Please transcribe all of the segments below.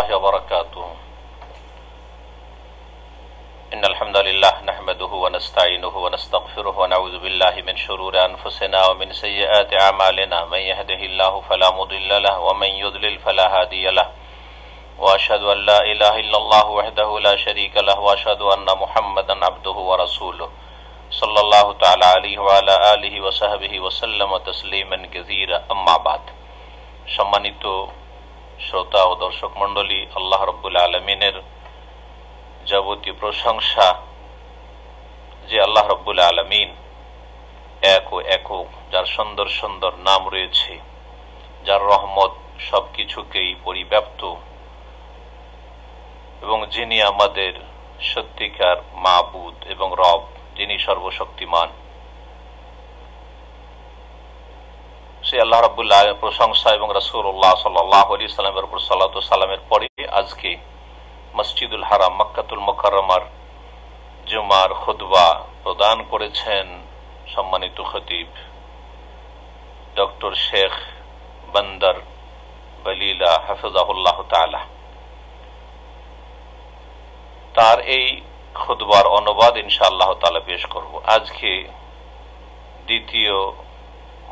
الله وبركاته إن الحمد لله نحمده ونستعينه ونستغفره ونعوذ بالله من شرور أنفسنا ومن سيئات أعمالنا من يهده الله فلا مضل له ومن يضلل فلا هادي له وأشهد أن لا إله إلا الله وحده لا شريك له وأشهد أن محمدا عبده ورسوله صلى الله تعالى عليه وعلى آله وصحبه وسلم تسليما كثيرا أما بعد সম্মানিত শ্রোতা ও দর্শক মণ্ডলী, আল্লাহ রাব্বুল আলামিনের যাবতীয় প্রশংসা যে আল্লাহ রাব্বুল আলামিন এক ও একক, যার সুন্দর সুন্দর নাম রয়েছে, যার রহমত সবকিছুকেই পরিব্যাপ্ত এবং যিনি আমাদের সত্যিকার মাবুদ এবং রব, যিনি সর্বশক্তিমান, সে আল্লাহ রাব্বুল আলামিনের প্রশংসা এবং রাসূলুল্লাহ সাল্লাল্লাহু আলাইহি ওয়াসাল্লামের উপর সালাত ও সালামের পরে আজকে মসজিদুল হারাম মক্কাতুল মুকাররমার জুমার খুতবা প্রদান করেছেন সম্মানিত খতিব ডক্টর শেখ বান্দর বলিলা হাফিজাহুল্লাহ তাআলা। তার এই খুতবার অনুবাদ ইনশাআল্লাহ তাআলা পেশ করব। আজকে দ্বিতীয়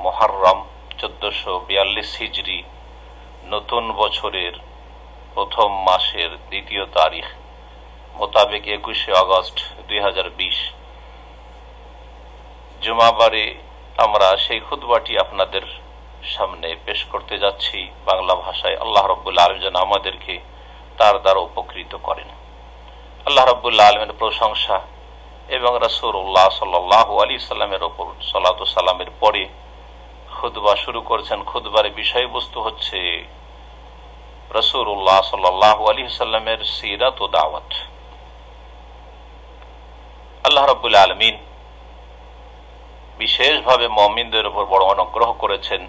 মুহররম 1442 হিজরি নতুন বছরের প্রথম মাসের দ্বিতীয় তারিখ মোতাবেক 21 আগস্ট 2020 জুমাবারে আমরা সেই খুতবাটি আপনাদের সামনে পেশ করতে যাচ্ছি বাংলা ভাষায়। আল্লাহ রাব্বুল আলামিন যেন আমাদেরকে তার দ্বারা উপকৃত করেন। আল্লাহ রাব্বুল আলামিনের প্রশংসা এবং রাসূলুল্লাহ সাল্লাল্লাহু আলাইহি সাল্লামের উপর সালাত ও সালামের পরে খুতবা শুরু করেছেন। খুতবার বিষয়বস্তু হচ্ছে রাসূলুল্লাহ সাল্লাল্লাহু আলাইহি সাল্লামের সিরাত ও দাওয়াত। আল্লাহ রাব্বুল আলামিন বিশেষভাবে মুমিনদের উপর বড় অনুগ্রহ করেছেন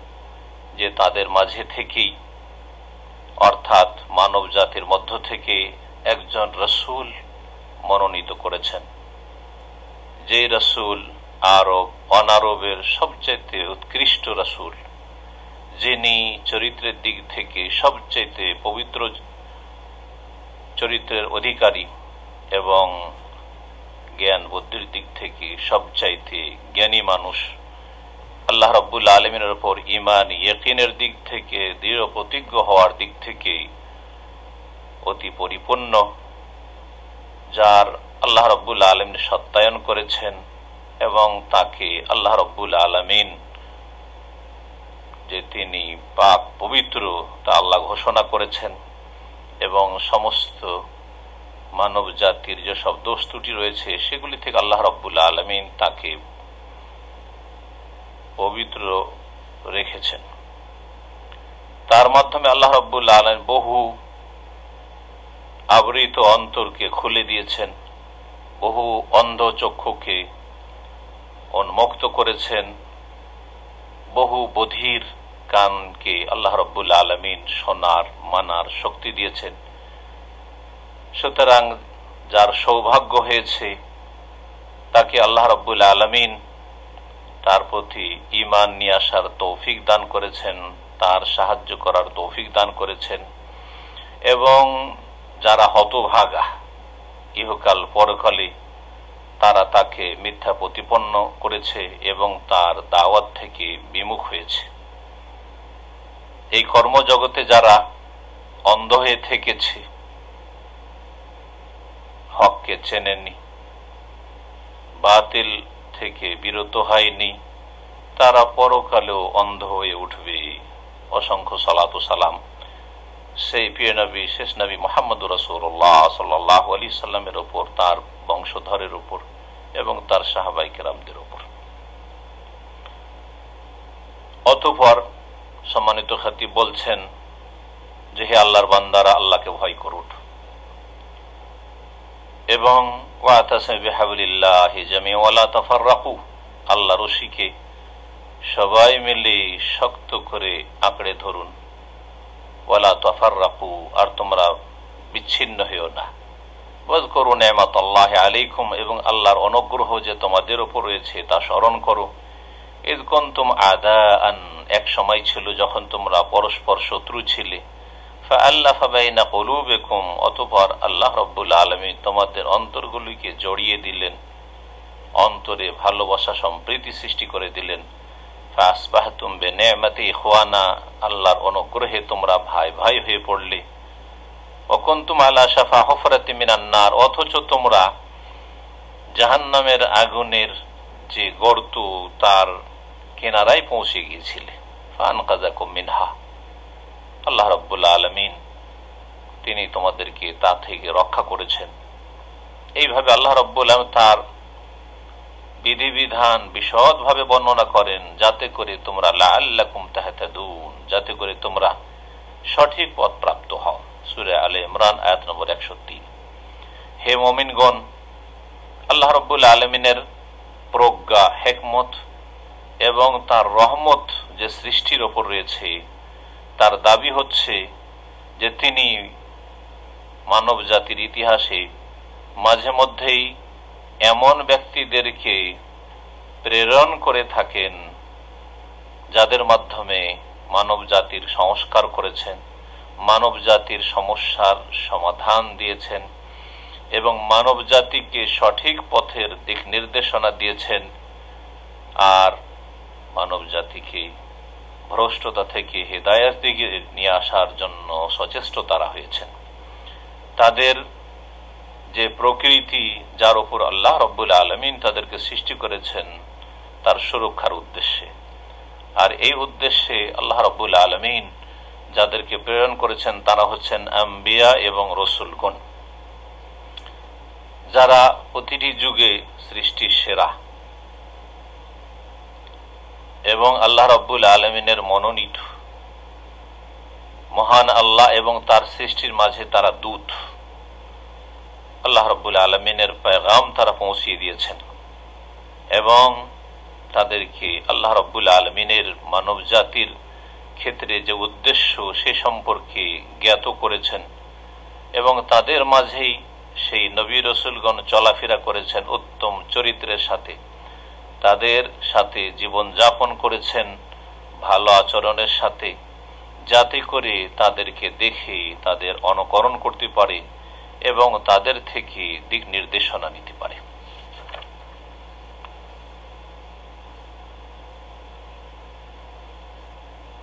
যে তাদের মাঝে থেকেই, অর্থাৎ মানব জাতির মধ্য থেকে একজন রাসূল মনোনীত করেছেন, যে রাসূল আরব অনারবের সবচেয়ে উৎকৃষ্ট রাসূল, যিনি চরিত্রের দিক থেকে সবচেয়ে পবিত্র চরিত্রের অধিকারী এবং জ্ঞান বুদ্ধির দিক থেকে সবচাইতে জ্ঞানী মানুষ। আল্লাহ রাব্বুল আলামিনের উপর ঈমান ইয়াকিনের দিক থেকে, দৃঢ় প্রতিজ্ঞ হওয়ার দিক থেকে অতি পরিপূর্ণ, যার আল্লাহ রাব্বুল আলামিন সত্যায়ন করেছেন এবং তাকে আল্লাহ রাব্বুল আলামিন যে তিনি পাক পবিত্র তা আল্লাহ ঘোষণা করেছেন এবং সমস্ত মানব জাতির যে সব দোষ ত্রুটি রয়েছে সেগুলি থেকে আল্লাহ রাব্বুল আলামিন তাকে পবিত্র রেখেছেন। তার মাধ্যমে আল্লাহ রাব্বুল আলামিন বহু আবৃত অন্তরকে খুলে দিয়েছেন, বহু অন্ধ চক্ষুকে উন্মুক্ত করেছেন, বহু বধির কানকে আল্লাহ রাব্বুল আলামিন শোনার মানার শক্তি দিয়েছেন। সুতরাং যার সৌভাগ্য হয়েছে তাকে আল্লাহ রাব্বুল আলামিন তার প্রতি ঈমান নিয়ে আসার তৌফিক দান করেছেন, তার সাহায্য করার তৌফিক দান করেছেন। এবং যারা হতভাগা ইহকাল পরকালে, তারা তাকে মিথ্যা প্রতিপন্ন করেছে এবং তার দাওয়াত থেকে বিমুখ হয়েছে। এই কর্মজগতে যারা অন্ধ হয়ে থেকেছে, হককে চেনেনি, বাতিল থেকে বিরত হয়নি, তারা পরকালেও অন্ধ হয়ে উঠবে। অসংখ্য সালাত ও সালাম সেই প্রিয় নবী, শেষ নবী মুহাম্মদুর রাসূলুল্লাহ সাল্লাল্লাহু আলাইহি সাল্লামের উপর, তার বংশধরের উপর এবং তার সাহাবায়ে কেরামদের উপর। অতঃপর সম্মানিত খতিব বলছেন যে, হে আল্লাহর বান্দারা, আল্লাহকে ভয় করুন এবং ওয়াতাসিমু বিহাবলিল্লাহি জামিআন ওয়া লা তাফাররাকু, আল্লাহর রশিকে সবাই মিলে শক্ত করে আঁকড়ে ধরুন। ওয়ালা তাফাররাকু, আর তোমরা বিচ্ছিন্ন হইও না। ওয়াজকুরু নি'মাতাল্লাহি আলাইকুম, এবং আল্লাহর অনুগ্রহ যে তোমাদের উপর রয়েছে তা স্মরণ করো। ইয কুনতুম আদাআন, এক সময় ছিল যখন তোমরা পরস্পর শত্রু ছিলে। ফাআল্লাফা বাইনা কুলুবিকুম, অতঃপর আল্লাহ রাব্বুল আলামিন তোমাদের অন্তরগুলিকে জড়িয়ে দিলেন, অন্তরে ভালোবাসা সম্প্রীতি সৃষ্টি করে দিলেন। ফাসবাহতুম বিনি'মাতি ইখওয়ানা, আল্লাহর অনুগ্রহে তোমরা ভাই ভাই হয়ে পড়লে। ওয়া কুনতুম আলা শাফা হুফরাতিন মিনান নার, অথচ তোমরা জাহান্নামের আগুনের যে গর্ত তার কিনারায় পৌঁছে গিয়েছিলে। ফাআনকাযাকুম মিনহা, আল্লাহ রাব্বুল আলামিন তিনি তোমাদেরকে তা থেকে রক্ষা করেছেন। এইভাবে আল্লাহ রাব্বুল আলামিন তার বিধিবিধান বিশদভাবে বর্ণনা করেন, যাতে করে তোমরা লাআল্লাকুম তাহতাদুন, যাতে করে তোমরা সঠিক পথ প্রাপ্ত হও। সূরা আলে ইমরান আয়াত নম্বর 103। হে মুমিনগণ, আল্লাহ রাব্বুল আলামিনের প্রজ্ঞা, হিকমত এবং তার রহমত যে সৃষ্টির ওপর রয়েছে, তার দাবি হচ্ছে যে তিনি মানব জাতির ইতিহাসে মাঝে মধ্যেই এমন ব্যক্তিদেরকে প্রেরণ করে থাকেন যাদের মাধ্যমে মানব জাতির সংস্কার করেছেন, মানব জাতির সমস্যার সমাধান দিয়েছেন এবং মানব জাতিকে সঠিক পথের দিক নির্দেশনা দিয়েছেন, আর মানব জাতিকে ভ্রষ্টতা থেকে হেদায়েতের দিকে নিয়ে আসার জন্য সচেষ্ট তারা হয়েছেন। তাদের যে প্রকৃতি, যার উপর আল্লাহ রাব্বুল আলামিন তাদেরকে সৃষ্টি করেছেন তার সুরক্ষার উদ্দেশ্যে, আর এই উদ্দেশ্যে আল্লাহ রাব্বুল আলামিন যাদেরকে প্রেরণ করেছেন তারা হচ্ছেন আম্বিয়া এবং রাসূলগণ, যারা প্রতিটি যুগে সৃষ্টির সেরা এবং আল্লাহ রাব্বুল আলামিনের মনোনীত। মহান আল্লাহ এবং তার সৃষ্টির মাঝে তারা দূত। আল্লাহ রাব্বুল আলামিনের পেগাম তারা পৌঁছিয়ে দিয়েছেন এবং তাদেরকে আল্লাহ রাব্বুল আলামিনের মানব জাতির ক্ষেত্রে যে উদ্দেশ্য সে সম্পর্কে জ্ঞাত করেছেন এবং তাদের মাঝেই সেই নবী রাসূলগণ চলাফেরা করেছেন উত্তম চরিত্রের সাথে, তাদের সাথে জীবন যাপন করেছেন ভালো আচরণের সাথে, যাতে করে তাদেরকে দেখে তাদের অনুকরণ করতে পারে এবং তাদের থেকে দিক নির্দেশনা নিতে পারে।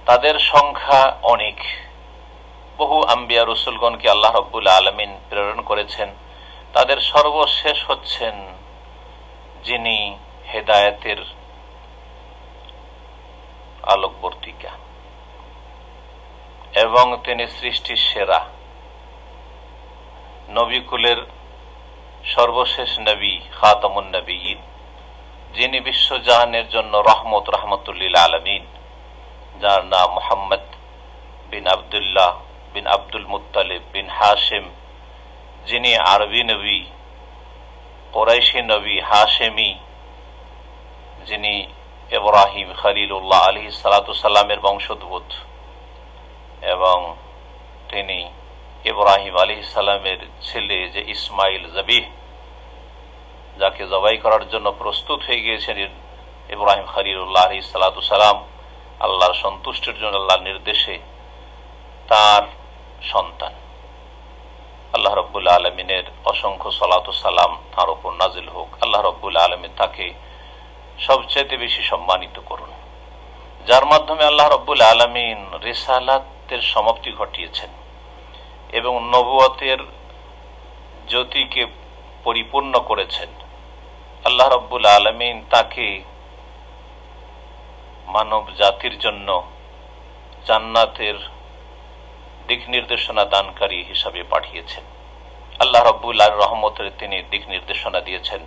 তাদের সংখ্যা অনেক, বহু আম্বিয়া রাসূলগণকে আল্লাহ রাব্বুল আলামিন প্রেরণ করেছেন। তাদের সর্বশেষ হচ্ছেন যিনি হেদায়েতের আলোকবর্তিকা এবং তিনি সৃষ্টির সেরা নবীকুলের সর্বশেষ নবী, খাতামুন নবিয়্যিন, যিনি বিশ্বজাহানের জন্য রহমত, রাহমাতুল আলামিন, যার নাম মুহাম্মদ বিন আব্দুল্লাহ বিন আব্দুল মুত্তালিব বিন হাশিম, যিনি আরবি নবী, কুরাইশি নবী, হাশেমি, যিনি ইব্রাহিম খলিলুল্লাহ আলাইহিস সালাতু সালামের বংশোদ্ভূত এবং তিনি ইব্রাহিম আলাইহিস সালামের ছেলে যে ইসমাইল জবিহ, যাকে জবাই করার জন্য প্রস্তুত হয়ে গিয়েছেন ইব্রাহিম খলিলুল্লাহ আলাইহিস সালাতু সালাম, আল্লাহর সন্তুষ্টির জন্য আল্লাহর নির্দেশে তার সন্তান। আল্লাহ রাব্বুল আলামিনের অসংখ্য সালাত ও সালাম তার উপর নাজিল হোক। আল্লাহ রাব্বুল আলামিন তাকে সবচেয়ে বেশি সম্মানিত করুন, যার মাধ্যমে আল্লাহ রাব্বুল আলামিন রিসালাতের সমাপ্তি ঘটিয়েছেন এবং নবুয়তের জ্যোতিকে পরিপূর্ণ করেছেন। আল্লাহ রাব্বুল আলামিন তাকে মানব জাতির জন্য জান্নাতের দিক নির্দেশনা দানকারী হিসাবে পাঠিয়েছেন। আল্লাহ রাব্বুল আলামিনের রহমতের তিনি দিক নির্দেশনা দিয়েছেন।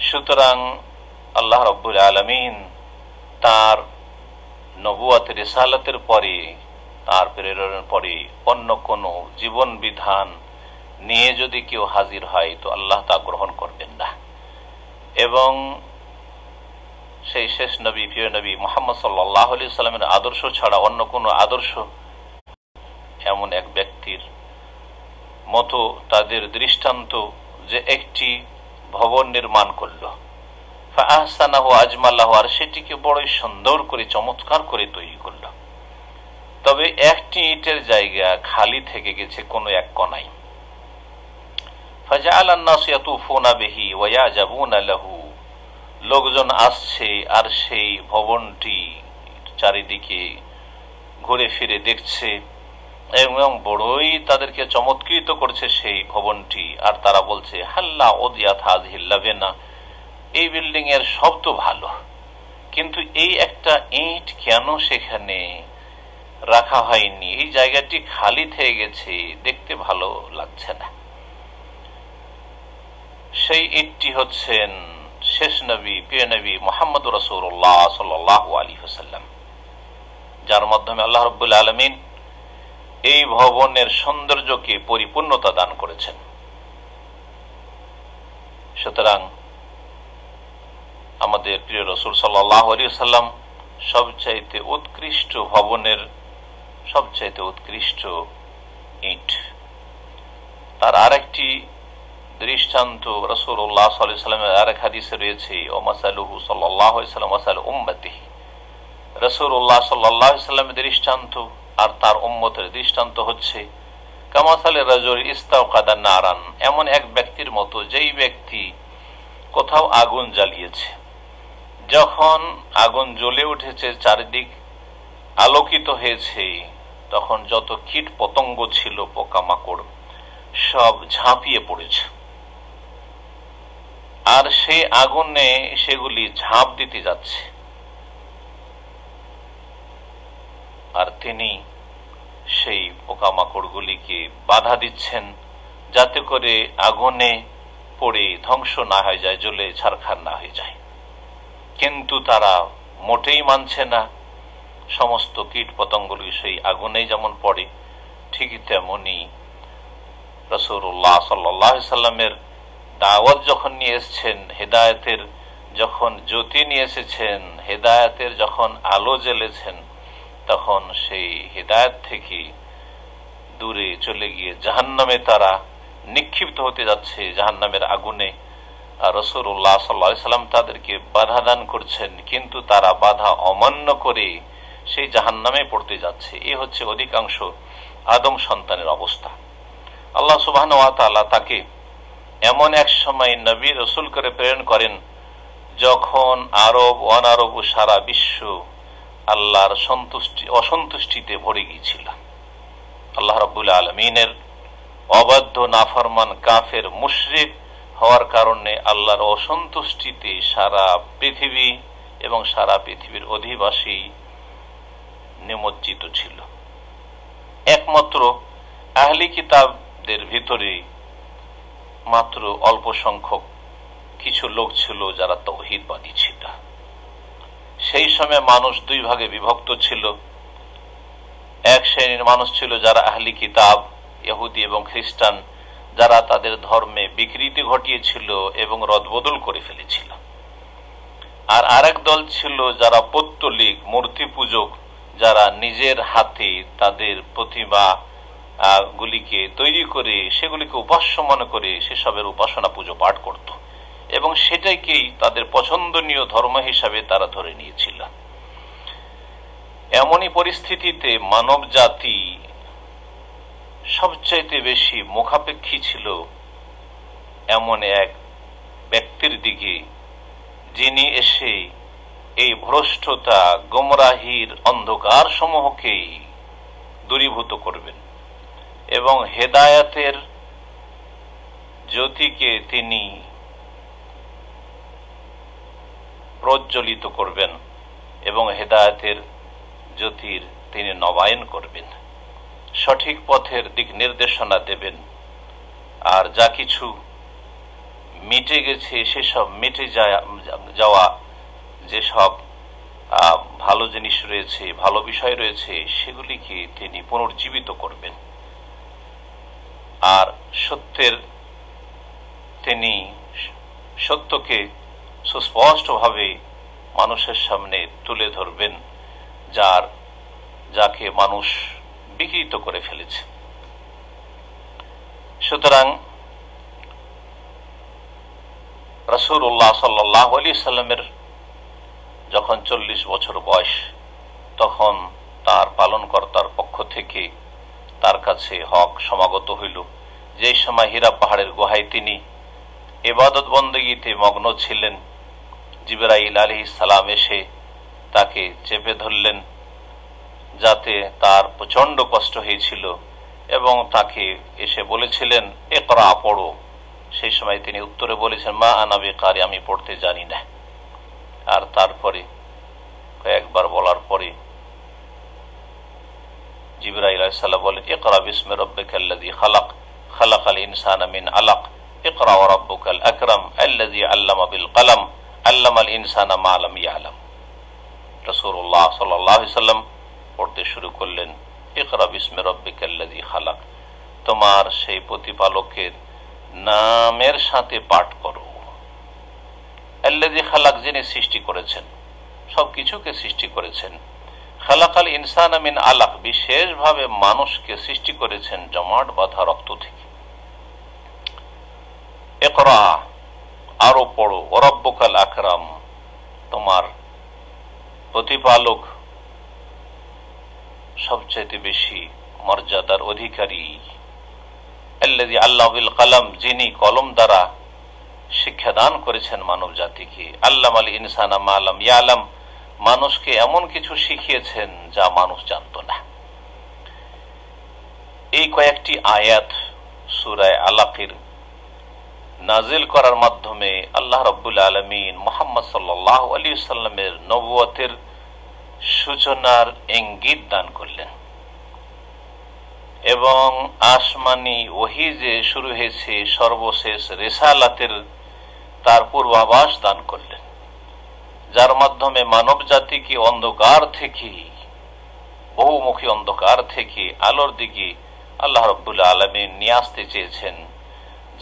সুতরাং আল্লাহ রাব্বুল আলামিন তার নবুয়তের রিসালাতের পরে, তার প্রেরণের পরে অন্য কোনো জীবন বিধান নিয়ে যদি কেউ হাজির হয় তো আল্লাহ তা গ্রহণ করবেন না। এবং সেই শেষ নবী, প্রিয় নবী মুহাম্মদ সাল্লাল্লাহু আলাইহি সাল্লামের আদর্শ ছাড়া অন্য কোনো আদর্শ এমন এক ব্যক্তির মতো তাদের দৃষ্টান্ত যে একটি ভবন নির্মাণ করল, ফাআহসানাহু আজমালাহু, আর সেটিকে বড়ই সুন্দর করে চমৎকার করে তৈরি করল। তবে একটি ইটের জায়গা খালি থেকে গেছে কোনো এক কোণায়। ফাজআলা আন-নাস ইয়াতুফুনা বিহি ওয়া ইয়াজাবুনা লাহু, লোকজন আসছে আর সেই ভবনটি চারিদিকে ঘুরে ফিরে দেখছে এবং বড়ই তাদেরকে চমৎকৃত করছে সেই ভবনটি। আর তারা বলছে হাল্লা উদিয়াত হাযিহিল লাবিনা, এই বিল্ডিং এর সব তো ভালো, কিন্তু এই একটা ইট কেন সেখানে রাখা হয়নি, এই জায়গাটি খালি থেকে গেছে, দেখতে ভালো লাগছে না। সেই ইটটি হচ্ছেন শেষ নবী, প্রিয় নবী মুহাম্মদুর রাসূলুল্লাহ সাল্লাল্লাহু আলাইহি ওয়াসাল্লাম, যার মাধ্যমে আল্লাহ রাব্বুল আলামিন এই ভবনের সৌন্দর্যকে পরিপূর্ণতা দান করেছেন। সুতরাং আমাদের প্রিয় রাসূল সাল্লাল্লাহু আলাইহি ওয়াসাল্লাম সবচাইতে উৎকৃষ্ট ভবনের সবচাইতে উৎকৃষ্ট ইট। তার আরেকটি দৃষ্টান্ত রাসূলুল্লাহ সাল্লাল্লাহু আলাইহি ওয়াসাল্লামের আরেক হাদিসে রয়েছে, ও মাসালুহু সাল্লাল্লাহু আলাইহি ওয়াসাল্লাম মাসাল উম্মতিহি, রাসূলুল্লাহ সাল্লাল্লাহু আলাইহি ওয়াসাল্লামের দৃষ্টান্ত আর তার উম্মতের দৃষ্টান্ত হচ্ছে কামাসালে রাজুল ইস্তাওকাদা নারান, এমন এক ব্যক্তির মতো যেই ব্যক্তি কোথাও আগুন জ্বালিয়েছে, যখন আগুন জ্বলে উঠেছে, চারিদিক আলোকিত হয়েছে, তখন যত কীট পতঙ্গ ছিল, পোকামাকড় সব ঝাঁপিয়ে পড়েছে, আর সেই আগুনে সেগুলি ঝাঁপ দিতে যাচ্ছে, আর তিনি সেই পোকামাকড়গুলিকে বাধা দিচ্ছেন যাতে করে আগুনে পড়ে ধ্বংস না হয়ে যায়, জ্বলে ছারখার না হয়ে যায়। কিন্তু তারা মোটেই মানছে না। সমস্ত কীট পতঙ্গগুলি সেই আগুনেই যেমন পড়ে, ঠিক তেমনি রাসূলুল্লাহ সাল্লাল্লাহু আলাইহি ওয়াসাল্লামের দাওয়াত যখন নিয়ে এসেছেন, হেদায়েতের যখন জ্যোতি নিয়ে এসেছেন, হেদায়েতের যখন আলো জ্বেলেছেন, তখন সেই হেদায়েত থেকে দূরে চলে গিয়ে জাহান্নামে তারা নিক্ষিপ্ত হতে যাচ্ছে, জাহান্নামের আগুনে। আর রাসূলুল্লাহ সাল্লাল্লাহু আলাইহি ওয়াসাল্লাম তাদেরকে বাধা দান করছেন, কিন্তু তারা বাধা অমান্য করে সেই জাহান্নামে পড়তে যাচ্ছে। এই হচ্ছে অধিকাংশ আদম সন্তানের অবস্থা। আল্লাহ সুবহানাহু ওয়া তাআলা তাকে এমন এক সময় নবী রাসূল করে প্রেরণ করেন যখন আরব অনারব সারা বিশ্ব আল্লাহর অসন্তুষ্টিতে ভরে গিয়েছিল। আল্লাহ রাব্বুল আলামিনের অবাধ্য নাফরমান কাফের মুশরিক হওয়ার কারণে আল্লাহর অসন্তুষ্টিতে সারা পৃথিবী এবং সারা পৃথিবীর অধিবাসী নিমজ্জিত ছিল। একমাত্র আহলি কিতাবদের ভিতরে মাত্র অল্প সংখ্যক কিছু লোক ছিল যারা তাওহীদবাদী ছিল। সেই সময় মানুষ দুই ভাগে বিভক্ত ছিল। এক শ্রেণীর মানুষ ছিল যারা আহলি কিতাব, ইহুদি এবং খ্রিস্টান, যারা তাদের ধর্মে বিকৃতি ঘটিয়েছিল এবং রদবদল করে ফেলেছিল। আর আরেক দল ছিল যারা পৌত্তলিক, মূর্তি পূজক, যারা নিজের হাতে তাদের প্রতিমা গুলিকে তৈরি করে সেগুলিকে উপাস্য মনে করে সেসবের উপাসনা পুজো পাঠ করত এবং সেটাকেই তাদের পছন্দনীয় ধর্ম হিসাবে তারা ধরে নিয়েছিল। এমনই পরিস্থিতিতে মানব জাতি সবচাইতে বেশি মুখাপেক্ষী ছিল এমন এক ব্যক্তির দিকে, যিনি এসে এই ভ্রষ্টতা, গোমরাহির অন্ধকার সমূহকে দূরীভূত করবেন এবং হেদায়েতের জ্যোতিকে তিনি প্রজ্বলিত করবেন এবং হেদায়েতের জ্যোতির তিনি নবায়ন করবেন, সঠিক পথের দিক নির্দেশনা দেবেন। আর যা কিছু মিটে গেছে সেসব মিটে যাওয়া যেসব ভালো জিনিস রয়েছে, ভালো বিষয় রয়েছে, সেগুলিকে তিনি পুনর্জীবিত করবেন। আর তিনি সত্যকে সুস্পষ্টভাবে মানুষের সামনে তুলে ধরবেন, যাকে মানুষ বিকৃত করে ফেলেছে। সুতরাং রাসূলুল্লাহ সাল্লাল্লাহু আলাইহি ওয়াসাল্লামের যখন 40 বছর বয়স, তখন তার পালনকর্তার পক্ষ থেকে তার কাছে হক সমাগত হইল। যে সময় হীরা পাহাড়ের গুহায় তিনি ইবাদত বন্দেগীতে মগ্ন ছিলেন, জিবরাইল আলাইহিস সালাম এসে তাকে চেপে ধরলেন, যাতে তার প্রচন্ড কষ্ট হয়েছিল এবং তাকে এসে বলেছিলেন ইকরা, পড়ো। সেই সময় তিনি উত্তরে বলেছেন মা আনা বিকারি, আমি পড়তে জানি না। আর তারপরে কয়েকবার বলার পরে জিবরাইল আলাইহিস সালাম বলেন ইকরা বিসমি রাব্বিকাল্লাযী খালাক, খালাকাল ইনসানা মিন আলাক, ইকরা ওয়া রাব্বুকাল আকরাম আল্লাযী আল্লামা বিল কলম, আল্লামাল ইনসানা মা লাম ইয়ালাম। রাসূলুল্লাহ সাল্লাল্লাহু আলাইহি ওয়াসাল্লাম পড়তে শুরু করলেন ইকরা বিসমি রাব্বিকাল্লাযী খালাক, তোমার সেই প্রতিপালকের নামের সাথে পাঠ করো। আল্লাযী খালাক, যিনি সৃষ্টি করেছেন, সবকিছুকে সৃষ্টি করেছেন। খালাকাল ইনসানা মিন আলাক, বিশেষভাবে মানুষকে সৃষ্টি করেছেন জমাট বাঁধা রক্ত থেকে। ইকরা, আরো পড়ো। ওয়া রাব্বুকাল আকরাম, তোমার প্রতিপালক সবচেয়ে বেশি মর্যাদার অধিকারী। আল্লাযী আল্লামা বিল কলম, যিনি কলম দ্বারা শিক্ষাদান করেছেন মানব জাতিকে। আল্লামাল ইনসানা মা লাম ইয়ালাম, মানুষকে এমন কিছু শিখিয়েছেন যা মানুষ জানত না। এই কয়েকটি আয়াত সূরা আলাকের নাজিল করার মাধ্যমে আল্লাহ রাব্বুল আলামিন মুহাম্মদ সাল্লাল্লাহু আলাইহি ওয়াসাল্লামের নবুয়তের সূচনার ইঙ্গিত দান করলেন এবং আসমানি ওহী যে শুরু হয়েছে সর্বশেষ রিসালাতের তার পূর্বাভাস দান করলেন, যার মাধ্যমে মানব জাতিকে অন্ধকার থেকে, বহুমুখী অন্ধকার থেকে আলোর দিকে আল্লাহ রাব্বুল আলামিন নিয়ে আসতে চেয়েছেন।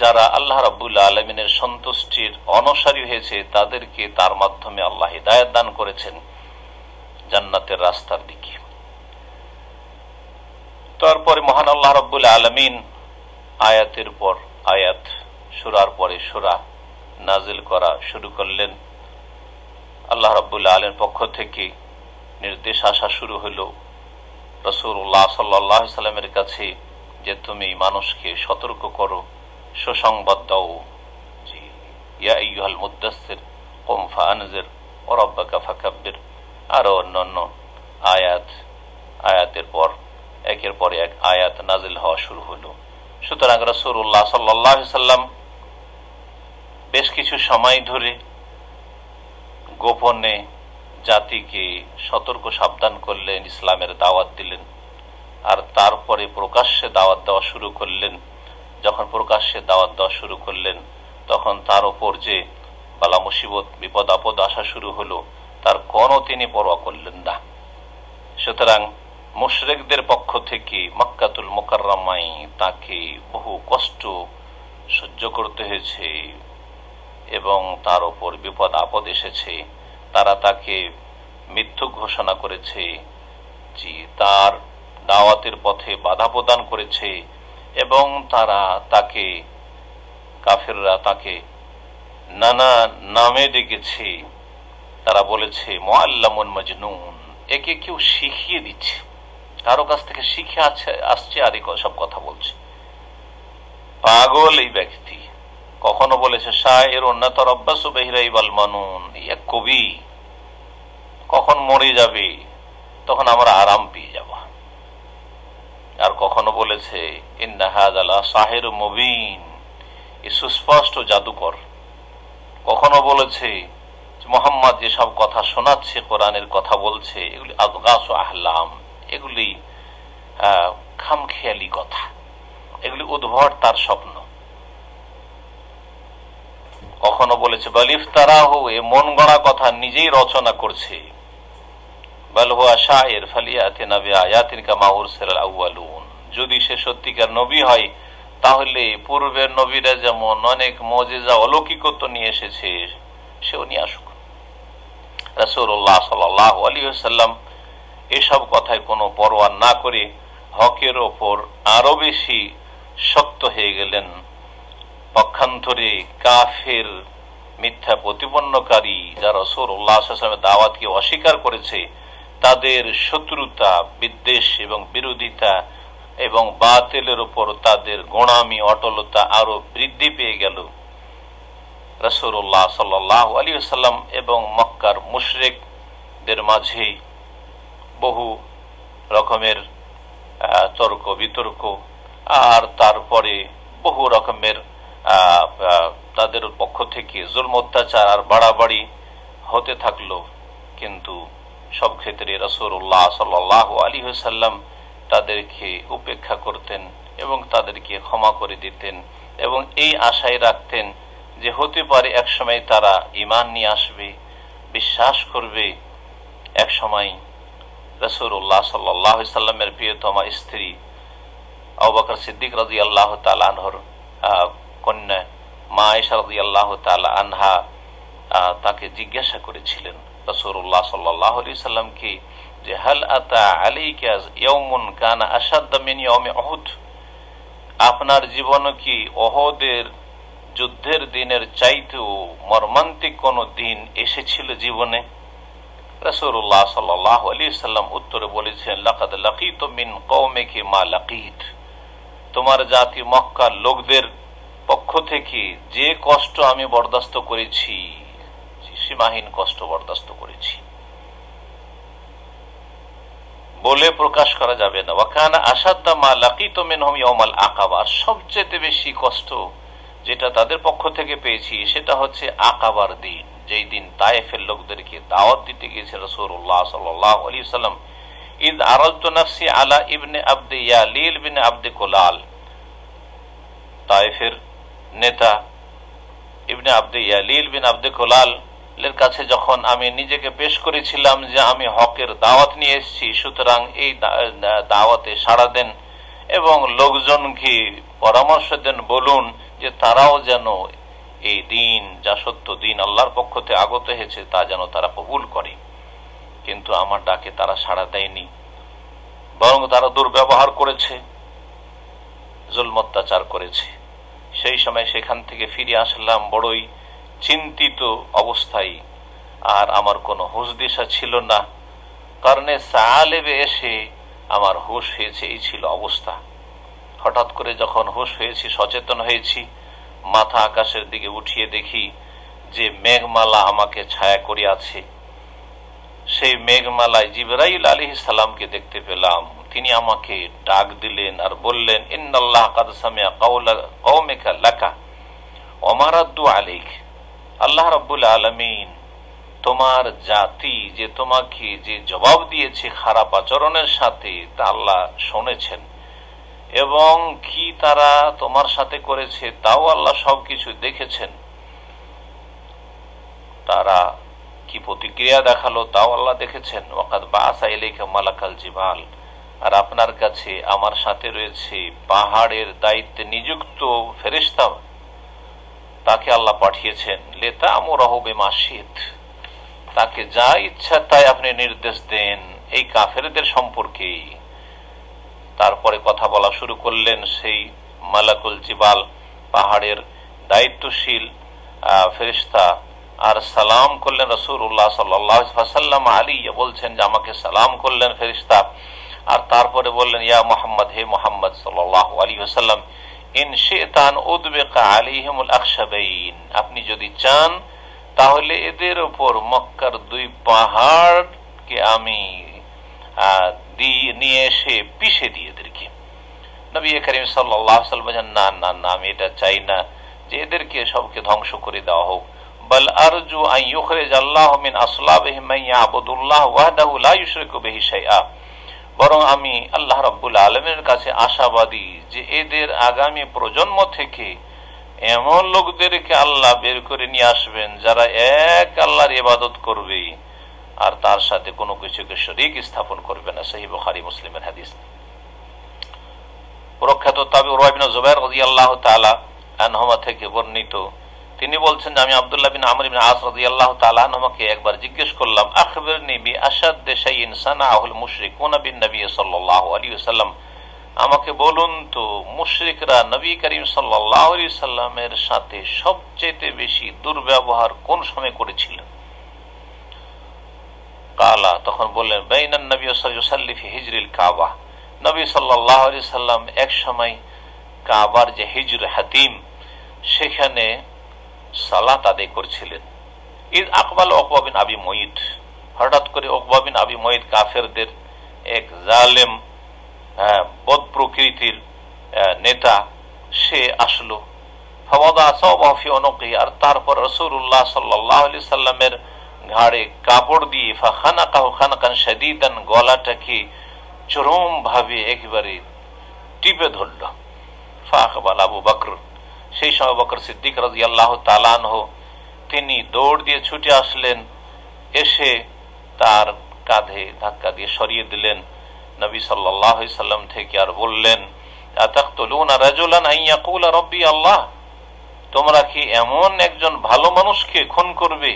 যারা আল্লাহ রাব্বুল আলামিনের সন্তুষ্টির অনুসারী হয়েছে তাদেরকে তার মাধ্যমে আল্লাহ হিদায়াত দান করেছেন জান্নাতের রাস্তার দিকে। তারপরে মহান আল্লাহ রাব্বুল আলামিন আয়াতের পর আয়াত, সূরার পরে সূরা নাজিল করা শুরু করলেন। আল্লাহ রাব্বুল আলামিনের পক্ষ থেকে নির্দেশ আসা শুরু হলো রাসূলুল্লাহ সাল্লাল্লাহু আলাইহি সাল্লামের কাছে যে তুমি মানুষকে সতর্ক করো, সুসংবাদ দাও। জি, ইয়া আইয়ুহাল মুদ্দাসসির কুম ফাআনজির ওয়া রাব্বাকা ফাকাব্বির, আরো অন্যান্য আয়াতের পর একের পর এক আয়াত নাজিল হওয়া শুরু হলো। সুতরাং রাসূলুল্লাহ সাল্লাল্লাহু আলাইহি সাল্লাম বেশ কিছু সময় ধরে গোপনে জাতিকে সতর্ক সাবধান করলেন, ইসলামের দাওয়াত দিলেন। আর তারপরে প্রকাশ্যে দাওয়াত দেওয়া শুরু করলেন। যখন প্রকাশ্যে দাওয়াত দেওয়া শুরু করলেন তখন তার উপর যে বালা মুসিবত, বিপদ আপদ আসা শুরু হলো তার কোনো তিনি পরোয়া করলেন না। সুতরাং মুশরিকদের পক্ষ থেকে মক্কাতুল মুকাররমায় তাকে বহু কষ্ট সহ্য করতে হয়েছে এবং তার উপর বিপদ আপদ এসেছে। তারা তাকে মিথ্যুক ঘোষণা করেছে, তার দাওয়াতের পথে বাধা প্রদান করেছে এবং তারা তাকে, কাফেররা তাকে নানা নামে ডেকেছে। তারা বলেছে মুআল্লামুন মাজনুন, একে কেউ শিখিয়ে দিচ্ছে, কারো কাছ থেকে শিখে আসছে আর সব কথা বলছে, পাগল এই ব্যক্তি। কখনো বলেছে শায়রুন নাতারাব্বাসু বিহি রাইবাল মানুন, ইয়া কবি, কখন মরে যাবে তখন আমরা আরাম পেয়ে যাব। আর কখনো বলেছে ইন্না হাযা লা সাহিরুম মুবিন, এ সুস্পষ্ট জাদুকর। কখনো বলেছে মুহাম্মদ যেসব কথা শোনাচ্ছে, কোরআনের কথা বলছে, এগুলি আদগাসু আহলাম, এগুলি খামখেয়ালি কথা, এগুলি উদ্ভট তার স্বপ্ন। কখনো বলেছে বাল ইফতারাহু, এ মন গড়া কথা নিজেই রচনা করছে। বাল হুয়া শায়ের ফালিয়াতিনা বিআয়াতিন কামা উরসিলাল আউয়ালুন, যদি সে সত্যিকার নবী হয় তাহলে পূর্বের নবীরা যেমন অনেক মুজিজা অলৌকিকত্ব নিয়ে এসেছে সেও নিয়ে আসুক। রাসূলুল্লাহ সাল্লাল্লাহু আলাইহি ওয়াসাল্লাম এসব কথায় কোনো পরোয়া না করে হকের ওপর আরো বেশি শক্ত হয়ে গেলেন। পক্ষান্তরে কাফের মিথ্যা প্রতিপন্নকারী যারা রাসূলুল্লাহ সাল্লাল্লাহু আলাইহি ওয়াসাল্লামের দাওয়াতকে অস্বীকার করেছে তাদের শত্রুতা, বিদ্বেষ এবং বিরোধিতা এবং বাতিলের উপর তাদের গোঁড়ামি, অটলতা আরো বৃদ্ধি পেয়ে গেল। রাসূলুল্লাহ সাল্লাল্লাহু আলাইহি ওয়াসাল্লাম এবং মক্কার মুশরিকদের মাঝে বহু রকমের তর্ক বিতর্ক, আর তারপরে বহু রকমের তাদের পক্ষ থেকে জুলম অত্যাচার আর বাড়াবাড়ি হতে থাকলো। কিন্তু সব ক্ষেত্রে রাসূলুল্লাহ সাল্লাল্লাহু আলাইহি ওয়াসাল্লাম তাদেরকে উপেক্ষা করতেন এবং তাদেরকে ক্ষমা করে দিতেন এবং এই আশায় রাখতেন যে হতে পারে একসময় তারা ঈমান নিয়ে আসবে, বিশ্বাস করবে। এক সময় রাসূলুল্লাহ সাল্লাল্লাহু আলাইহি ওয়াসাল্লামের প্রিয়তমা স্ত্রী আবু বকর সিদ্দিক রাদিয়াল্লাহু তাআলা আনহর কন্যা মা আয়েশা রাদিয়াল্লাহু তাআলা আনহা তাকে জিজ্ঞাসা করেছিলেন রাসূলুল্লাহ সাল্লাল্লাহু আলাইহি ওয়াসাল্লামকে যে হাল আতা আলাইকা ইয়াউমুন কানা আশাদ্দা মিন ইয়াউমি উহুদ, আপনার জীবনে কি উহুদের যুদ্ধের দিনের চাইতেও মর্মান্তিক কোন দিন এসেছিল জীবনে? রাসূলুল্লাহ সাল্লাল্লাহু আলাইহি ওয়াসাল্লাম উত্তরে বলেছেন, লাকাদ লাকিতু মিন কওমিকি মা লাকিত, তোমার জাতি মক্কার লোকদের পক্ষ থেকে যে কষ্ট আমি বরদাস্ত করেছি, সীমাহীন কষ্ট বরদাস্ত করেছি, বলে প্রকাশ করা যাবে না। ওয়া কানা আশাদ্দা মা লাকিতু মিনহুম ইয়াউমাল আকাবা, সবচেয়ে বেশি কষ্ট যেটা তাদের পক্ষ থেকে পেয়েছি সেটা হচ্ছে আকাবার দিন, যেই দিন তায়েফের লোকদেরকে দাওয়াত দিতে গিয়েছে রাসূলুল্লাহ সাল্লাল্লাহু আলাইহি ওয়াসাল্লাম। ইদ আরাদতু নাফসি আলা ইবনে আবদি ইয়ালিল বিন আবদি কুলাল, তায়েফের নেতা ইবনে আবদি ইয়ালিল বিন আবদি কুলাল এর কাছে যখন আমি নিজেকে পেশ করেছিলাম যে আমি হকের দাওয়াত নিয়ে এসেছি, সুতরাং এই দাওয়াতে সাড়া দেন এবং লোকজনকে পরামর্শ দেন, বলুন যে তারাও যেন এই দিন, যা সত্য দিন আল্লাহর পক্ষ থেকে আগত হয়েছে, তা যেন তারা কবুল করে। কিন্তু আমার ডাকে তারা সাড়া দেয়নি, বরং তারা দুর্ব্যবহার করেছে, জুলম অত্যাচার করেছে। সেই সময় সেখান থেকে ফিরে আসলাম বড়ই চিন্তিত অবস্থায়, আর আমার কোনো হুঁশ দিশা ছিল না। কারণে সালেবে এসে আমার হুঁশ হয়েছে, এই ছিল অবস্থা। হঠাৎ করে যখন হুঁশ হয়েছি, সচেতন হয়েছি, মাথা আকাশের দিকে উঠিয়ে দেখি যে মেঘমালা আমাকে ছায়া করে আছে। সেই মেঘমালায় জিবরাইল আলাইহিস সালামকে দেখতে পেলাম। তিনি আমাকে ডাক দিলেন আর বললেন, ইন্নাল্লাহ কাদ সামিআ কাওলা কওমিকা লাকা ওয়া মা রাদ্দু আলাইক, আল্লাহ রাব্বুল আলামিন তোমার জাতি যে তোমাকে যে জবাব দিয়েছে খারাপ আচরণের সাথে, তা আল্লাহ শুনেছেন, এবং কি তারা তোমার সাথে করেছে তাও আল্লাহ সবকিছু দেখেছেন। তারা কি প্রতিক্রিয়া দেখালো তাও আল্লাহ দেখেছেন। ওয়াকাদ বাআসা ইলাইকা মালাকাল জিবাল, আর আপনার কাছে আমার সাথে রয়েছে পাহাড়ের দায়িত্বে নিযুক্ত ফেরেশতা, তাকে আল্লাহ পাঠিয়েছেন। লিতা'মুরাহু বিমা শি'ত, তাকে যা ইচ্ছা তাই আপনি নির্দেশ দেন এই কাফেরদের সম্পর্কে। তারপরে কথা বলা শুরু করলেন সেই মালাকুল জিবাল, পাহাড়ের দায়িত্বশীল ফেরেশতা, আর সালাম করলেন রাসূলুল্লাহ সাল্লাল্লাহু আলাইহি ওয়াসাল্লাম। আলী বলছেন যে আমাকে সালাম করলেন ফেরেশতা, আর তারপরে বললেন, ইয়া মুহাম্মদ, হে মুহাম্মদ সাল্লাল্লাহু আলাইহি ওয়াসাল্লাম, ইন শি'তান উদবিকা আলাইহিমুল আখশাবাইন, আপনি যদি চান তাহলে এদের উপর মক্কার দুই পাহাড়কে আমি নিয়ে এসে পিষে দিয়ে এদেরকে। নবী করিম সাল্লাল্লাহু আলাইহি ওয়াসাল্লাম বলেন, না না না, আমি এটা চাই না যে এদেরকে সবকে ধ্বংস করে দেওয়া হোক। বাল আরজু আন ইউখরিজ আল্লাহু মিন আসলাবিহিম মান ইয়াবুদুল্লাহ ওয়াহদাহু লা ইউশরিকু বিহি শাইআ, বরং আমি আল্লাহ রাব্বুল আলামিনের কাছে আশাবাদী যে এদের আগামী প্রজন্ম থেকে এমন লোকদেরকে আল্লাহ বের করে নিয়ে আসবেন যারা এক আল্লাহর ইবাদত করবে আর তার সাথে কোনো কিছুকে শরীক স্থাপন করবে না। সহিহ বুখারী মুসলিমের হাদিস। প্রখ্যাত তাবী উরওয়া ইবনে যুবাইর রাদিয়াল্লাহু তাআলা আনহুমা থেকে বর্ণিত, তিনি বলছেন যে আমি আব্দুল্লাহ বিন আমর ইবনে আস রাদিয়াল্লাহু তাআলা আনহুমাকে একবার জিজ্ঞেস করলাম, আখবিরনি বিআশাদ্দি শাইইন সানাআহুল মুশরিকুনা বিন নবী সাল্লাল্লাহু আলাইহি ওয়াসাল্লাম, আমাকে বলুন তো মুশরিকরা নবী করিম সাল্লাল্লাহু আলাইহি ওয়াসাল্লামের সাথে সবচেয়ে বেশি দুর্ব্যবহার কোন সময় করেছিল? কালা, তখন বললেন, বাইনান নবী সাল্লাল্লাহু ফি হিজরিল কাবা, নবী সাল্লাল্লাহু আলাইহি সাল্লাম এক সময় কাবার যে হিজর হাতিম সেখানে সালাত আদায় করছিলেন। ঈদ আকবাল উকবা বিন আবি মুইত, হঠাৎ করে উকবা বিন আবি মুইত কাফেরদের এক জালেম বদ প্রকৃতির নেতা, সে আসলো। আর তারপর রাসূলুল্লাহ সাল্লাল্লাহু আলাইহি সাল্লামের ঘাড়ে কাপড় দিয়ে ফাখানাকাহু খানাকান শাদীদান, গলাটাকে চরম ভাবে একেবারে টিপে ধরল। ফাআকবাল আবু বকর, সেই সময় বকর সিদ্দিক রাদিয়াল্লাহু তাআলা আনহু তিনি দৌড় দিয়ে ছুটে আসলেন, এসে তার কাঁধে ধাক্কা দিয়ে সরিয়ে দিলেন নবী সাল্লাল্লাহু আলাইহি সাল্লাম থেকে, আর বললেন, আতাকতুলুনা রাজুলান আন ইয়াকুলা রাব্বি আল্লাহ, তোমরা কি এমন একজন ভালো মানুষকে খুন করবে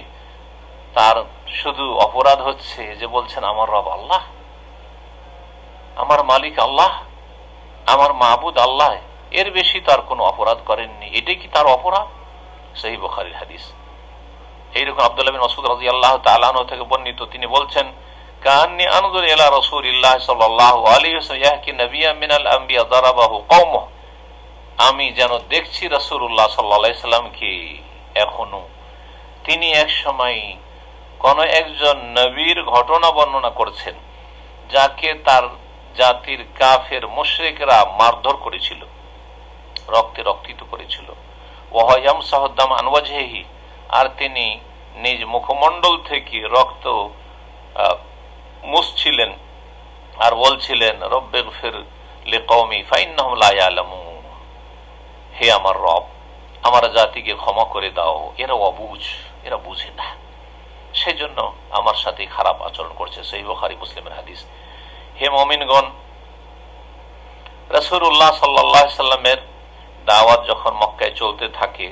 তার শুধু অপরাধ হচ্ছে যে বলছেন আমার রব আল্লাহ, আমার মালিক আল্লাহ, আমার মাবুদ আল্লাহ, এর বেশি তার কোনো অপরাধ করেননি, এটাই কি তার অপরাধ? সহিহ বুখারীর হাদিস। এইরকম আব্দুল্লাহ বিন মাসউদ রাদিয়াল্লাহু তাআলা আনহু থেকে বর্ণিত, তিনি বলছেন, কান্নী আনজুর ইলা রাসূলিল্লাহ সাল্লাল্লাহু আলাইহি ওয়াসাল্লাম ইয়াহকি নাবিয়্যাম মিনাল আম্বিয়া দারাবাহু কওমুহু, আমি যেন দেখছি রাসূলুল্লাহ সাল্লাল্লাহু আলাইহি সাল্লামকে এখনো তিনি এক সময় কোন একজন নবীর ঘটনা বর্ণনা করছেন যাকে তার জাতির কাফের মুশরিকরা মারধর করেছিল, রক্তে রক্তিত করেছিল। ওয়া ইয়ামসাহু দাম আন ওয়াজহিহি, আর তিনি নিজ মুখমণ্ডল থেকে রক্ত মুছছিলেন আর বলছিলেন, রব্বিগফির লিকওমি ফাইন্নাহুম লা ইয়ালামুন, হে আমার রব, আমার জাতিকে ক্ষমা করে দাও, এরা অবুঝ, এরা বুঝে না, সেজন্য আমার সাথে খারাপ আচরণ করছে। সহিহ বুখারী মুসলিমের হাদিস। হে মুমিনগণ, রাসূলুল্লাহ সাল্লাল্লাহু আলাইহি সাল্লামের দাওয়াত যখন মক্কায় চলতে থাকে,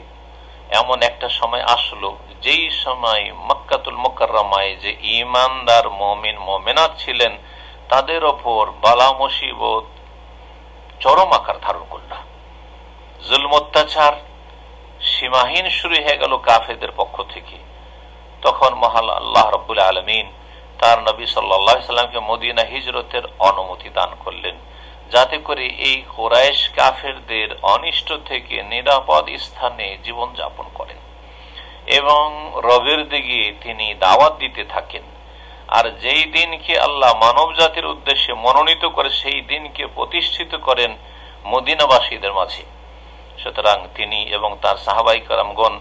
এমন একটা সময় আসলো যেই সময় মক্কাতুল মুকাররমায় যে ঈমানদার মুমিন মুমিনাত ছিলেন তাদের ওপর বালা মুসিবত চরম আকার ধারণ করল। জুলম অত্যাচার সীমাহীন শুরু হয়ে গেল কাফেরদের পক্ষ থেকে। তখন মহান আল্লাহ রাব্বুল আলামিন তার নবী সাল্লাল্লাহু আলাইহি সাল্লামকে মদিনা হিজরতের অনুমতি দান করলেন, যাতে করে এই কুরাইশ কাফেরদের অনিষ্ট থেকে নিরাপদ স্থানে জীবন যাপন করেন এবং রবের দিকে তিনি দাওয়াত দিতে থাকেন। আর যেই দিনকে আল্লাহ মানব জাতির উদ্দেশ্যে মনোনীত করে সেই দিনকে প্রতিষ্ঠিত করেন মদিনাবাসীদের মাঝে। সুতরাং তিনি এবং তার সাহাবায়ে কেরামগণ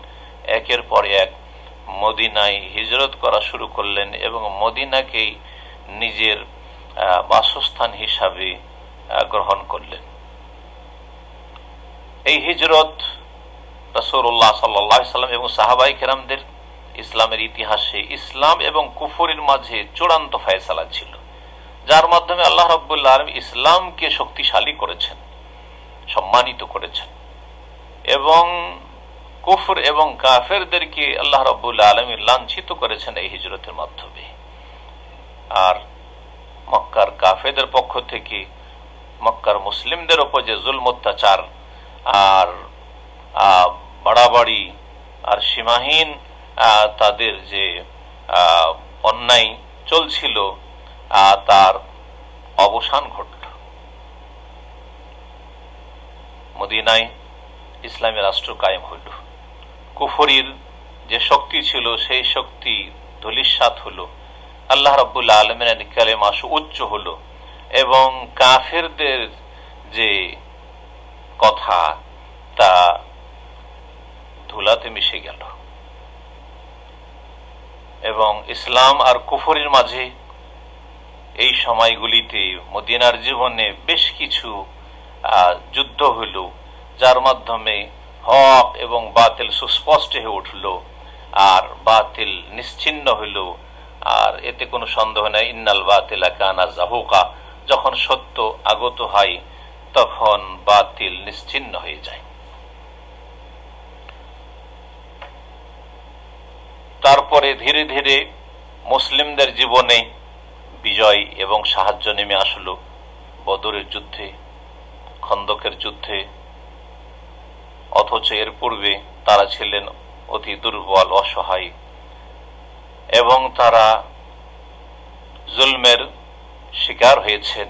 একের পর এক মদিনায় হিজরত করা শুরু করলেন এবং মদিনাকেই নিজের বাসস্থান হিসাবে গ্রহণ করলেন। এই হিজরত রাসূলুল্লাহ সাল্লাল্লাহু আলাইহি সাল্লাম এবং সাহাবায়ে কেরামদের ইসলামের ইতিহাসে ইসলাম এবং কুফরের মাঝে চূড়ান্ত ফয়সালা ছিল, যার মাধ্যমে আল্লাহ রাব্বুল আলামিন ইসলামকে শক্তিশালী করেছেন, সম্মানিত করেছেন এবং কুফর এবং কাফেরদেরকে আল্লাহ রাব্বুল আলামিন লাঞ্ছিত করেছেন এই হিজরতের মাধ্যমে। আর মক্কার কাফেরদের পক্ষ থেকে মক্কার মুসলিমদের উপর যে জুলম অত্যাচার আর বাড়াবাড়ি আর সীমাহীন তাদের যে অন্যায় চলছিল তার অবসান ঘটল। মদিনায় ইসলামী রাষ্ট্র কায়েম হইল। কুফরির যে শক্তি ছিল সেই শক্তি ধূলিসাৎ হলো, আল্লাহ রাব্বুল আলামিনের কালেমা উচ্চ হলো এবং কাফেরদের যে কথা তা ধুলাতে মিশে গেল এবং ইসলাম আর কুফরের মাঝে এই সময়গুলিতে মদিনার জীবনে বেশ কিছু যুদ্ধ হইল, যার মাধ্যমে হক এবং বাতিল সুস্পষ্ট হয়ে উঠল আর বাতিল নিশ্চিহ্ন হইল। আর এতে কোনো সন্দেহ নাই, ইন্নাল বাতিলা কানা যাহুকা, যখন সত্য আগত হয় তখন বাতিল নিশ্চিহ্ন হয়ে যায়। তারপরে ধীরে ধীরে মুসলিমদের জীবনে বিজয় এবং সাহায্য নেমে আসলো বদরের যুদ্ধে, খন্দকের যুদ্ধে। অথচ এর পূর্বে তারা ছিলেন অতি দুর্বল, অসহায় এবং তারা জুলমের শিকার হয়েছেন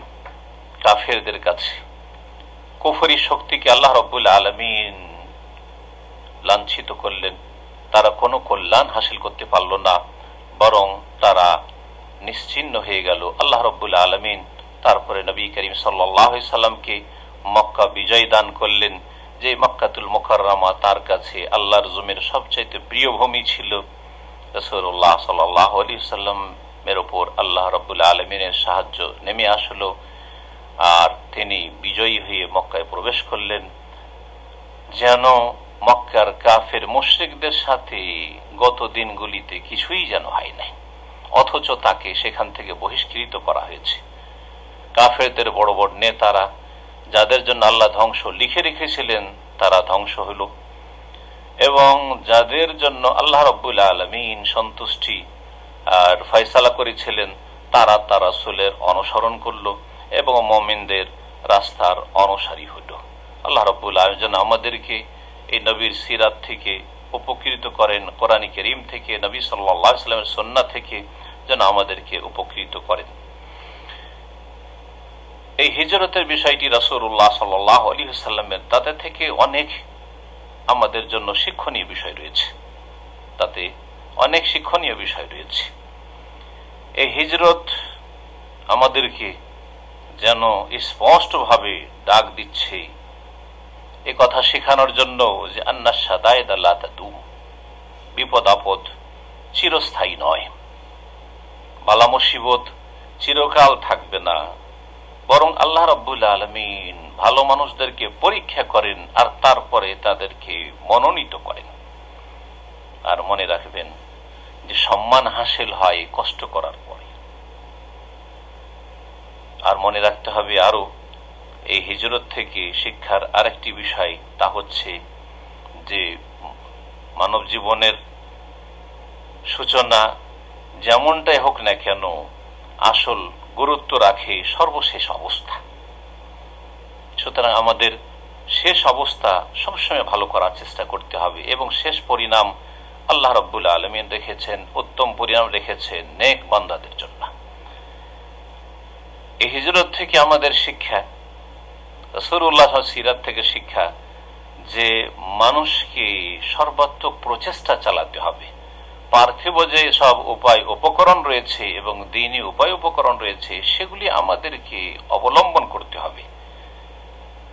কাফেরদের কাছে। কুফরি শক্তিকে আল্লাহ রাব্বুল আলামিন লাঞ্ছিত করলেন। তারা কোনো কল্যাণ হাসিল করতে পারল না, বরং তারা নিশ্চিহ্ন হয়ে গেল। আল্লাহ রাব্বুল আলামিন তারপরে নবী করিম সাল্লাল্লাহু আলাইহি সাল্লামকে মক্কা বিজয় দান করলেন, যে মক্কাতুল মুকাররমা তার কাছে আল্লাহর জমির সবচাইতে প্রিয় ভূমি ছিল। রাসূলুল্লাহ সাল্লাল্লাহু আলাইহি সাল্লামের উপর আল্লাহ রাব্বুল আলামিনের সাহায্য নেমে আসলো, আর তিনি বিজয়ী হয়ে মক্কায় প্রবেশ করলেন। যেন মক্কার কাফের মুশরিকদের সাথে গত দিনগুলিতে কিছুই যেন হয় নাই, অথচ তাকে সেখান থেকে বহিষ্কৃত করা হয়েছে। কাফেরদের বড় বড় নেতারা, যাদের জন্য আল্লাহ ধ্বংস লিখে রেখেছিলেন, তারা ধ্বংস হল, এবং যাদের জন্য আল্লাহ রাব্বুল আলামিন সন্তুষ্টি আর ফয়সালা করেছিলেন, তারা রাসূলের অনুসরণ করলো এবং মুমিনদের রাস্তার অনুসারী হল। আল্লাহ রাব্বুল আলামিন আমাদেরকে এই নবীর সিরাত থেকে উপকৃত করেন, কোরআন কারীম থেকে, নবী সাল্লাল্লাহু আলাইহি ওয়াসাল্লামের সুন্নাহ থেকে যেন আমাদেরকে উপকৃত করেন। এই হিজরতের বিষয়টি রাসূলুল্লাহ সাল্লাল্লাহু আলাইহি ওয়াসাল্লামের তাতে থেকে অনেক আমাদের জন্য শিক্ষণীয় বিষয় রয়েছে, তাতে অনেক শিক্ষণীয় বিষয় রয়েছে। এই হিজরত আমাদেরকে যেন স্পষ্টভাবে ডাক দিচ্ছে এ কথা শেখানোর জন্য যে আন্নাস শাদায়েদ লা তাদুম, বিপদ আপদ চিরস্থায়ী নয়, বালা মুসিবত চিরকাল থাকবে না, বরং আল্লাহ রাব্বুল আলামিন ভালো মানুষদেরকে পরীক্ষা করেন আর তারপরে তাদেরকে মনোনীত করেন। আর মনে রাখবেন যে সম্মান হাসিল হয় কষ্ট করার পরে। আর মনে রাখতে হবে আরো এই হিজরত থেকে শিক্ষার আরেকটি বিষয়, তা হচ্ছে যে মানব জীবনের সূচনা যেমনটাই হোক না কেন, আসল গুরুত্ব রাখে সর্বশেষ অবস্থা। সুতরাং আমাদের শেষ অবস্থা সবসময় ভালো করার চেষ্টা করতে হবে, এবং শেষ পরিণাম আল্লাহ রাব্বুল আলামিন রেখেছেন, উত্তম পরিণাম রেখেছেন নেক বান্দাদের জন্য। এই হিজরত থেকে আমাদের শিক্ষা, রাসূলুল্লাহ সিরাত থেকে শিক্ষা, যে মানুষকে সর্বাত্মক প্রচেষ্টা চালাতে হবে। পার্থিব যে সব উপায় উপকরণ রয়েছে এবং দ্বীনি উপায় উপকরণ রয়েছে, সেগুলি আমাদেরকে অবলম্বন করতে হবে।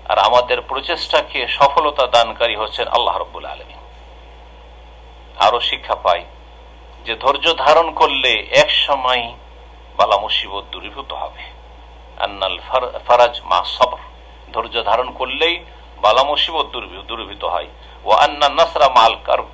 আর আমাদের প্রচেষ্টাকে সফলতা দানকারী হচ্ছেন আল্লাহ রাব্বুল আলামিন। আরো শিক্ষা পাই যে ধৈর্য ধারণ করলে এক সময় বালা মুসিবত দূরীভূত হবে। আন্নাল ফারাজ মা সবর, ধৈর্য ধারণ করলেই বালা মুসিবত দূরীভূত হয়। ও আন্না নাসরা মাল কারব,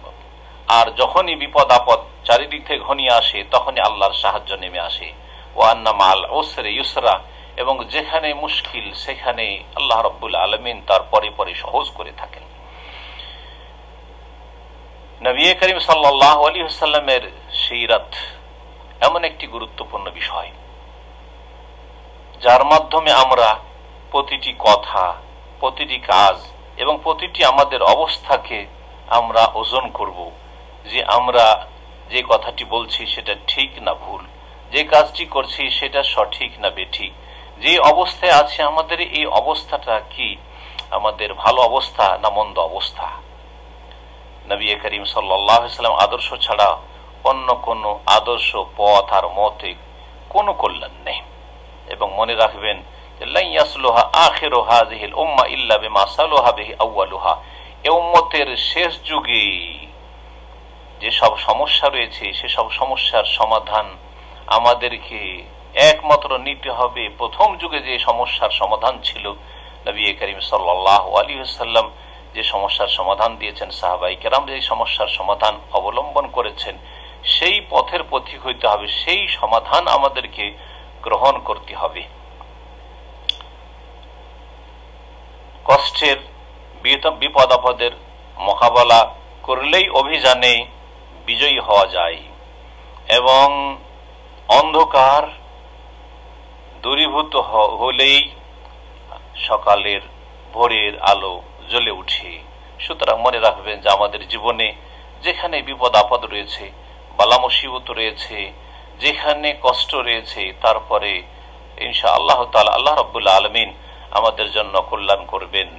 আর যখনই বিপদ আপদ চারিদিক থেকে ঘনিয়ে আসে তখনই আল্লাহর সাহায্য নেমে আসে। ও আন্না মাল উসরে ইউসরা, এবং যেখানে মুশকিল সেখানে আল্লাহ রাব্বুল আলামিন তার পরে পরে সহজ করে থাকেন। নবী করিম সাল্লাল্লাহু আলাইহি ওয়াসাল্লামের সিরাত এমন একটি গুরুত্বপূর্ণ বিষয়, যার মাধ্যমে আমরা প্রতিটি কথা, প্রতিটি কাজ এবং প্রতিটি আমাদের অবস্থাকে আমরা ওজন করব, যে আমরা যে কথাটি বলছি সেটা ঠিক না ভুল, যে কাজটি করছি সেটা সঠিক না বেঠিক, যে অবস্থায় আছে আমাদের এই অবস্থাটা কি আমাদের ভালো অবস্থা না মন্দ অবস্থা। নবী করিম সাল্লাল্লাহু আলাইহি ওয়াসাল্লাম আদর্শ ছাড়া অন্য কোন আদর্শ, পথ আর মতে কোনো কল্যাণ নেই। এবং মনে রাখবেন যে লা ইয়াসলুহা আখিরু হাযিহিল উম্মাহ ইল্লা বিমা সালাহা বিহি আউয়ালুহা, এই উম্মতের শেষ যুগে যে সব সমস্যা রয়েছে সেসব সমস্যার সমাধান আমাদেরকে একমাত্র নিতে হবে প্রথম যুগে যে সমস্যার সমাধান ছিল। নবী করিম সাল্লাল্লাহু আলাইহি ওয়াসাল্লাম যে সমস্যার সমাধান দিয়েছেন, সাহাবায়ে কেরাম যে সমস্যার সমাধান অবলম্বন করেছেন, সেই পথের পথিক হইতে হবে, সেই সমাধান আমাদেরকে গ্রহণ করতে হবে। কষ্টের বিপদ আপদের মোকাবেলা করলেই অভিযানে বিজয়ী হওয়া যায় এবং অন্ধকার দূরীভূত হলেই সকালের ভোরের আলো জ্বলে উঠে। সুতরাং মনে রাখবেন যে আমাদের জীবনে যেখানে বিপদ আপদ রয়েছে, বালা মুসিবত রয়েছে, যেখানে কষ্ট রয়েছে তারপরে ইনশাআল্লাহ তাআলা আল্লাহ রাব্বুল আলামিন আমাদের জন্য কল্যাণ করবেন।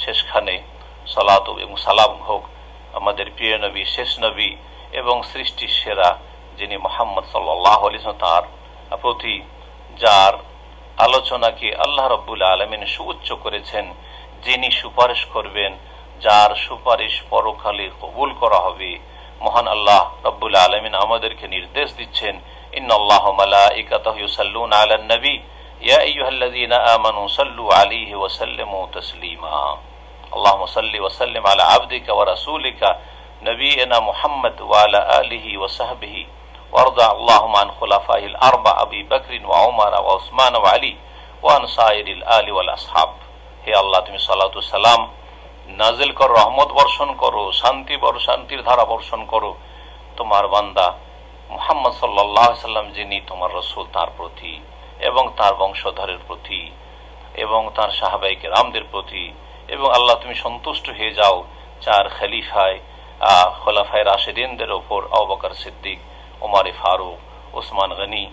শেষখানে সালাত এবং সালাম হোক আমাদের প্রিয় নবী, শেষ নবী এবং সৃষ্টির সেরা যিনি মুহাম্মদ সাল্লাল্লাহু আলাইহি ওয়াসাল্লাম তার প্রতি, যার আলোচনাকে আল্লাহ রাব্বুল আলামিন সুউচ্চ করেছেন, যিনি সুপারিশ করবেন, যার সুপারিশ পরকালে কবুল করা হবে। মহান আল্লাহ রাব্বুল আলামিন আমাদেরকে নির্দেশ দিচ্ছেন, ইন্নাল্লাহা ওয়া মালাইকাতাহু ইউসাল্লুনা আলান নবী ইয়া আইয়ুহাল্লাযীনা আমানু সাল্লু আলাইহি ওয়া সাল্লিমু তাসলিমা। আল্লাহুম্মা সাল্লি ওয়া সাল্লিম আলা আবদিকা ওয়া রাসূলিকা নবিয়িনা মুহাম্মদ ওয়া আলা আলিহি ওয়া সাহবিহি ওয়ারদা আল্লাহুম্মা আন খুলাফাইল আরবা আবি বকর ওয়া উমর ওয়া উসমান ওয়া আলী ওয়া আন সাইরিল আলি ওয়াল আসহাব। হে আল্লাহ, তুমি সালাতু সালাম নাজিল করো, রহমত বর্ষণ করো, শান্তির ধারা বর্ষণ করো তোমার বান্দা মুহাম্মদ সাল্লাল্লাহু আলাইহি সাল্লাম, যিনি তোমার রাসূল, তার প্রতি এবং তার বংশধরের প্রতি এবং তার সাহাবায়ে কেরামদের প্রতি। এবং আল্লাহ তুমি সন্তুষ্ট হয়ে যাও চার খোলাফায়ে রাশিদিনদের উপর, আবু বকর সিদ্দিক, ওমর ফারুক, ওসমান গনি,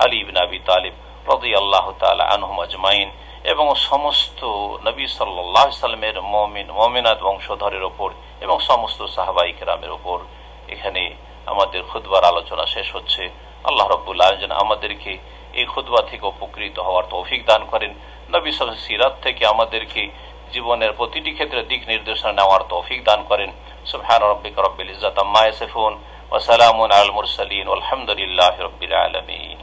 আলী ইবনে আবি তালিব রাদিয়াল্লাহু তাআলা আনহুম আজমাইন এবং সমস্ত নবী সাল্লাল্লাহু আলাইহি সাল্লামের মুমিনাত বংশধরের উপর এবং সমস্ত সাহাবায়ে কেরামের উপর। এখানে আমাদের খুতবার আলোচনা শেষ হচ্ছে। আল্লাহ রাব্বুল আলামিন আমাদেরকে এই খুতবা থেকে উপকৃত হওয়ার তৌফিক দান করেন। নবী সাল্লাল্লাহু আলাইহি সিরাত থেকে আমাদেরকে জীবনের প্রতিটি ক্ষেত্রে দিক নির্দেশনা নেওয়ার তৌফিক দান করেন। সুবহান রাব্বিকা রাব্বিল ইজ্জাতি আম্মা ইয়াসিফুন ওয়া সালামুন আলাল মুরসালিন ওয়ালহামদুলিল্লাহি রাব্বিল আলামিন।